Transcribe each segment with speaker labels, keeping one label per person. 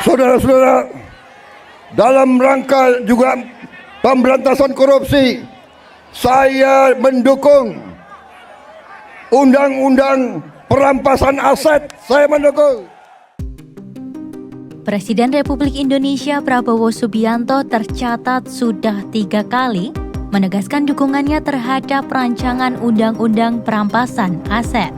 Speaker 1: Saudara-saudara, dalam rangka juga pemberantasan korupsi, saya mendukung undang-undang perampasan aset. Saya mendukung.
Speaker 2: Presiden Republik Indonesia Prabowo Subianto tercatat sudah 3 kali menegaskan dukungannya terhadap rancangan undang-undang perampasan aset.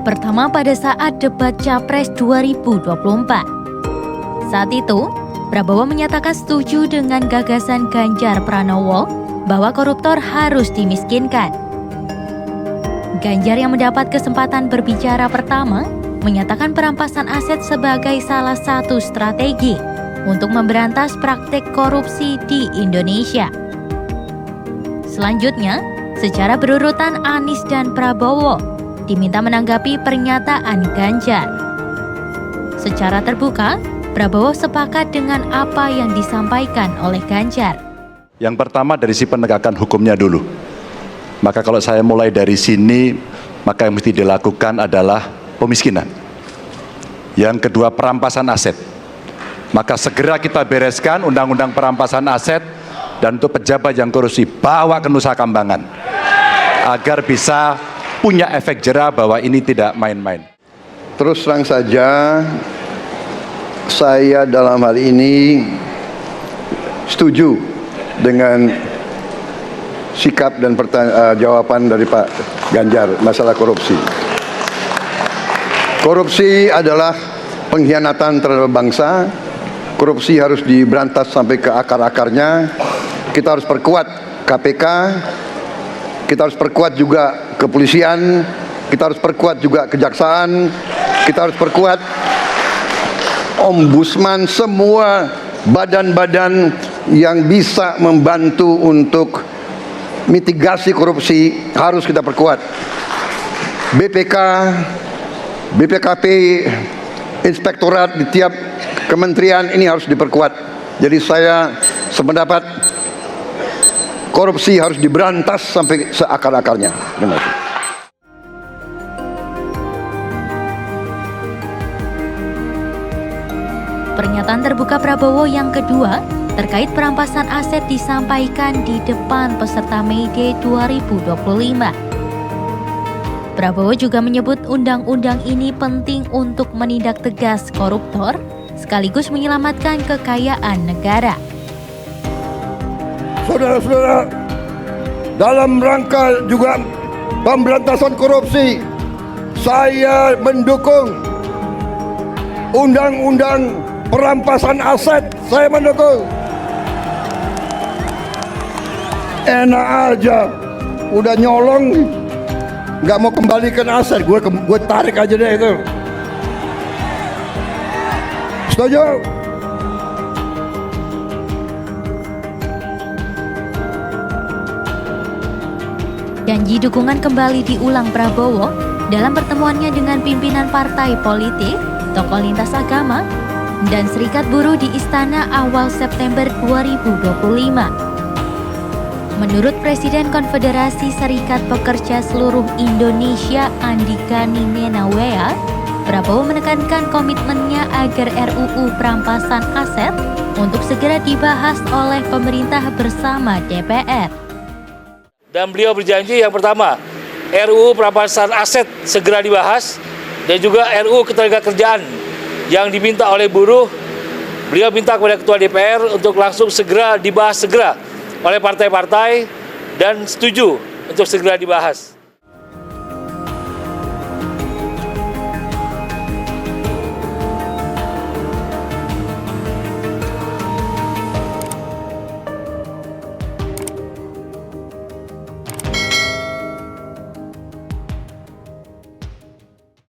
Speaker 2: Pertama pada saat debat Capres 2024. Saat itu, Prabowo menyatakan setuju dengan gagasan Ganjar Pranowo bahwa koruptor harus dimiskinkan. Ganjar yang mendapat kesempatan berbicara pertama menyatakan perampasan aset sebagai salah satu strategi untuk memberantas praktik korupsi di Indonesia. Selanjutnya, secara berurutan Anies dan Prabowo diminta menanggapi pernyataan Ganjar. Secara terbuka, Prabowo sepakat dengan apa yang disampaikan oleh Ganjar.
Speaker 3: Yang pertama dari si penegakan hukumnya dulu. Maka kalau saya mulai dari sini, maka yang mesti dilakukan adalah pemiskinan. Yang kedua, perampasan aset. Maka segera kita bereskan undang-undang perampasan aset, dan untuk pejabat yang korupsi bawa ke Nusa Kambangan agar bisa punya efek jera bahwa ini tidak main-main.
Speaker 1: Terus terang saja, saya dalam hal ini setuju dengan sikap dan jawaban dari Pak Ganjar masalah korupsi. Korupsi adalah pengkhianatan terhadap bangsa. Korupsi harus diberantas sampai ke akar-akarnya. Kita harus perkuat KPK, kita harus perkuat juga kepolisian, kita harus perkuat juga kejaksaan, kita harus perkuat ombudsman, semua badan-badan yang bisa membantu untuk mitigasi korupsi harus kita perkuat. BPK, BPKP, inspektorat di tiap kementerian ini harus diperkuat. Jadi saya sependapat korupsi harus diberantas sampai seakar-akarnya. Terima kasih.
Speaker 2: Pernyataan terbuka Prabowo yang kedua terkait perampasan aset disampaikan di depan peserta May Day 2025. Prabowo juga menyebut undang-undang ini penting untuk menindak tegas koruptor sekaligus menyelamatkan kekayaan negara.
Speaker 1: Saudara-saudara, dalam rangka juga pemberantasan korupsi, saya mendukung undang-undang perampasan aset. Saya mendukung. Enak aja, udah nyolong, nggak mau kembalikan aset, gue tarik aja deh itu. Setuju?
Speaker 2: Janji dukungan kembali diulang Prabowo dalam pertemuannya dengan pimpinan partai politik, tokoh lintas agama, dan Serikat Buruh di Istana awal September 2025. Menurut Presiden Konfederasi Serikat Pekerja Seluruh Indonesia Andika Ninenawea, Prabowo menekankan komitmennya agar RUU perampasan aset untuk segera dibahas oleh pemerintah bersama DPR.
Speaker 4: Dan beliau berjanji yang pertama, RUU perampasan aset segera dibahas, dan juga RUU ketenagakerjaan yang diminta oleh buruh, beliau minta kepada Ketua DPR untuk langsung segera dibahas oleh partai-partai dan setuju untuk segera dibahas.